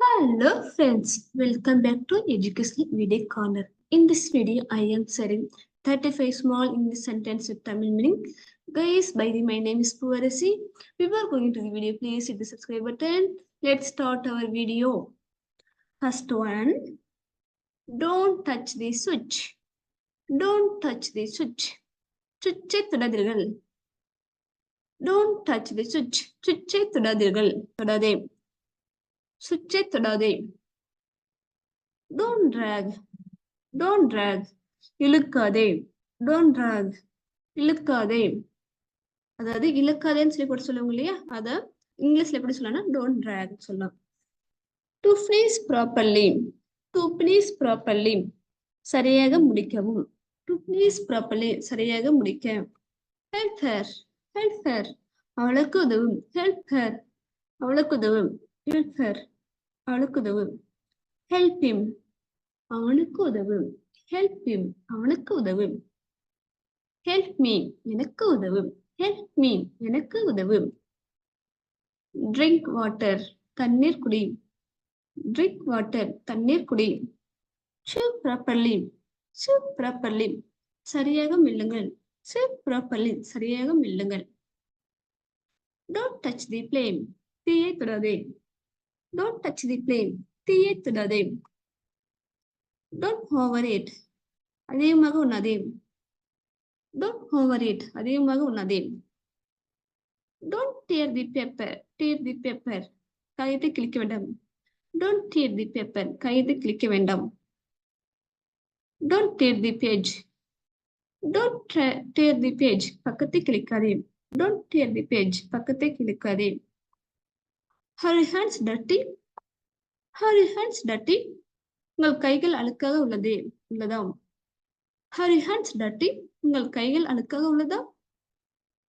Hello friends, welcome back to Educational Video Corner. In this video, I am sharing 35 small English sentences with Tamil meaning. Guys, by the my name is Puvarasi. Before going to the video, please hit the subscribe button. Let's start our video. First one, don't touch the switch. Don't touch the switch. சுவிட்சை தொடாதீர்கள். Don't touch the switch. சுவிட்சை தொடாதீர்கள். தொடாதே. சுவிட்சை தொடாதே. Don't drag. Don't drag. இழுக்காதே. Don't drag. இழுக்காதே. அதாவது இழுக்காதேன்னு சொல்லி போட்டு சொல்லுவாங்க இல்லையா? அத இங்கிலீஷ்ல எப்படி சொல்லலாம்? Don't drag சொல்லலாம். To finish properly. To finish properly. சரியாக முடிக்கவும். To finish properly. சரியாக முடிக்க. Help her. Help her. அவளுக்கு உதவும். Help her. அவளுக்கு உதவும். Help her. அவளுக்கு உதவும். Help him. அவனுக்கு உதவும். Help him. அவனுக்கு உதவும். Help me. எனக்கு உதவும். Help me. எனக்கு உதவும். Drink water. தண்ணீர் குடி. Drink water. தண்ணீர் குடி. Chew properly. Chew properly. சரியாக மெல்லுங்கள். Chew properly. சரியாக மெல்லுங்கள். Don't touch the flame. தீயை தொடாதே. Don't touch the flame. தீயை தொடாதே. Don't overeat. அதிகமாக உண்ணாதே. Don't overeat. அதிகமாக உண்ணாதே. Don't tear the paper. Tear the paper. காகிதத்தை கிழிக்க வேண்டாம். Don't tear the paper. காகிதத்தை கிழிக்க வேண்டாம். Don't tear the page. Don't tear the page. பக்கத்தை கிழிக்காதே. Don't tear the page. பக்கத்தை கிழிக்காதே. Her hands dirty. Her hands dirty. உங்கள் கைகள் அழுக்காக உள்ளதா? Her hands dirty. உங்கள் கைகள் அழுக்காக உள்ளதா?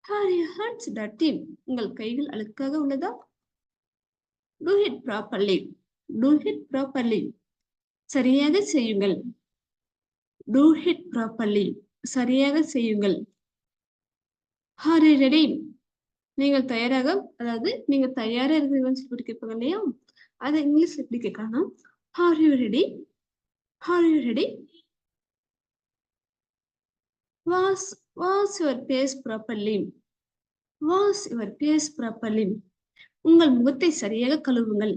Her hands dirty. உங்கள் கைகள் அழுக்காக உள்ளதா? Do it properly. Do it properly. சரியாக செய்யுங்கள். Do it properly. சரியாக செய்யுங்கள். Are you ready? நீங்கள் தயாராக, அதாவது நீங்க தயாரா இருக்கிறீங்கன்னு சொல்லி கேட்பாங்க இல்லையா? அதை இங்கிலீஷ் எப்படி கேட்கலாம்? Are you ready? Are you ready? Wash your face properly. Wash your face properly. உங்கள் முகத்தை சரியாக கழுவுங்கள்.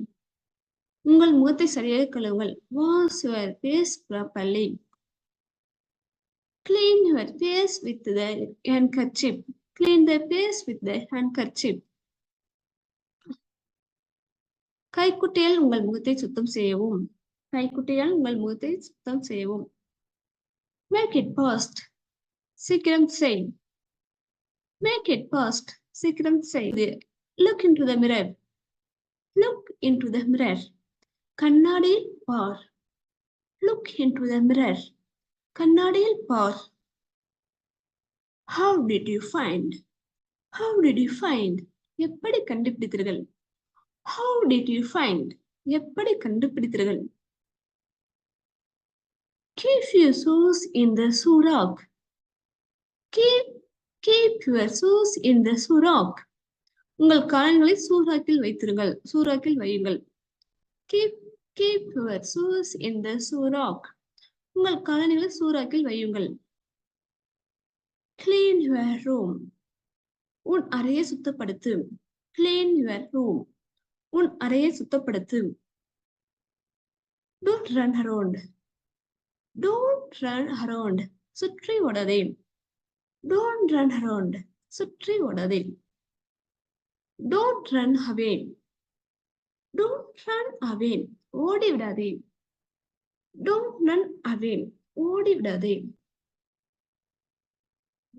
உங்கள் முகத்தை சரியாக கழுவுங்கள். Wash your face properly. Clean your face with the handkerchief. Clean the face with the handkerchief. கைக்குட்டையால் உங்கள் முகத்தை சுத்தம் செய்யவும். கைக்குட்டையால் உங்கள் முகத்தை சுத்தம் செய்யவும். Make it fast. சீக்கிரம் செய். Make it fast. சீக்கிரம் செய். Look into the mirror. Look into the mirror. கண்ணாடியில் பார். Look into the mirror. கண்ணாடியில் பார். How did you find? How did you find? எப்படி கண்டுபிடித்தீர்கள்? How did you find? எப்படி கண்டுபிடித்தீர்கள்? Keep your shoes in the shoe rack. Keep your shoes in the shoe rack. உங்கள் காலங்களை சூறாக்கில் வைத்திருங்கள். சூறாக்கில் வையுங்கள். Keep your shoes in the shoe rack. உங்கள் காலணிகளை சூறாக்கில் வையுங்கள். Clean your room. உன் அறையை சுத்தப்படுத்து. Clean your room. உன் அறையை சுத்தப்படுத்து. Don't run around. Don't run around. சுற்றி ஓடாதே. Don't run around. சுற்றி ஓடாதே. Don't run away. Don't run away. ஓடி விடாதே. Don't run away. ஓடி விடாதே.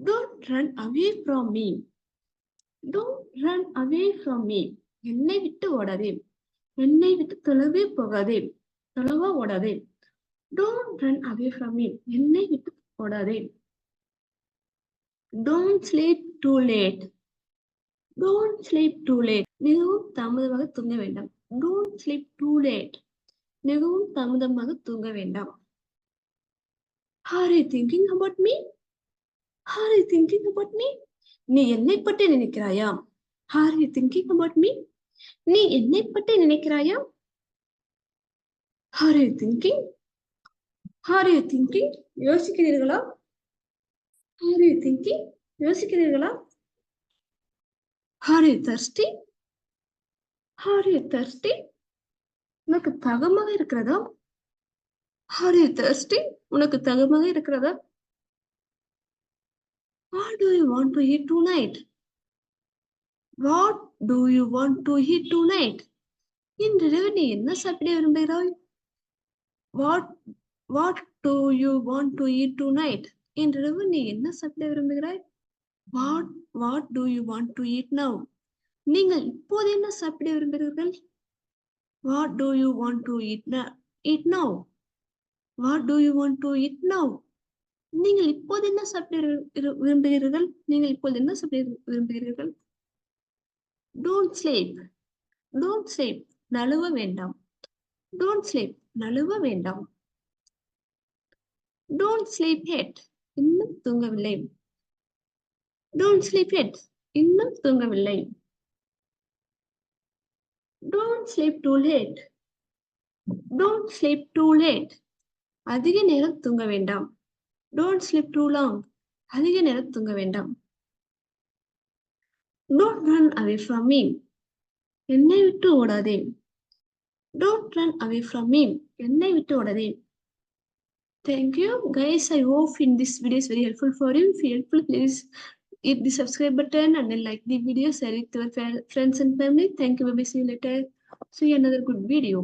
Don't run away from me. Don't run away from me. என்னை விட்டு ஓடாதே. என்னை விட்டு தொலைவே போகாதே. தொலைவா ஓடாதே. Don't run away from me. என்னை விட்டு ஓடாதே. Don't sleep too late. Don't sleep too late. மிகவும் தாமதமாக தூங்க வேண்டாம். Don't sleep too late. மிகவும் தாமதமாக தூங்க வேண்டாம். Are you thinking about me? Are you thinking about me? நீ என்னை பற்றி நினைக்கிறாயா? Are you thinking about me? நீ என்னை பற்றி நினைக்கிறாயா? Are you thinking? Are you thinking? யோசிக்கிறீர்களா? Are you thinking? யோசிக்கிறீர்களா? Are you thirsty? Are you thirsty? உனக்கு தாகமாக இருக்கிறதா? Are you thirsty? உனக்கு தாகமாக இருக்கிறதா? What do you want to eat tonight? What do you want to eat tonight? இன்றிரவு நீ என்ன சாப்பிட விரும்புகிறாய்? What What do you want to eat tonight? இன்றிரவு நீ என்ன சாப்பிட விரும்புகிறாய்? What do you want to eat now? நீங்கள் இப்போது என்ன சாப்பிட விரும்புகிறீர்கள்? What do you want to eat now? What do you want to eat now? நீங்கள் இப்போது என்ன சாப்பிட விரும்புகிறீர்கள்? நீங்கள் இப்போது என்ன சாப்பிட விரும்புகிறீர்கள்? Don't sleep. Don't sleep. நழுவ வேண்டாம். Don't sleep. நழுவ வேண்டாம். Don't sleep yet. இன்னும் தூங்கவில்லை. Don't sleep yet. இன்னும் தூங்கவில்லை. Don't sleep too late. Don't sleep too late. அதிக நேரம் தூங்க வேண்டாம். Don't sleep too long. அதிக நேரம் தூங்க வேண்டாம். Don't run away from me. என்னை விட்டு ஓடாதே. Don't run away from me. என்னை விட்டு ஓடாதே. Thank you guys. I hope in this video is very helpful for you. If helpful, please hit the subscribe button and then like the video, share it to your friends and family. Thank you. Bye bye. See you later. See you another good video.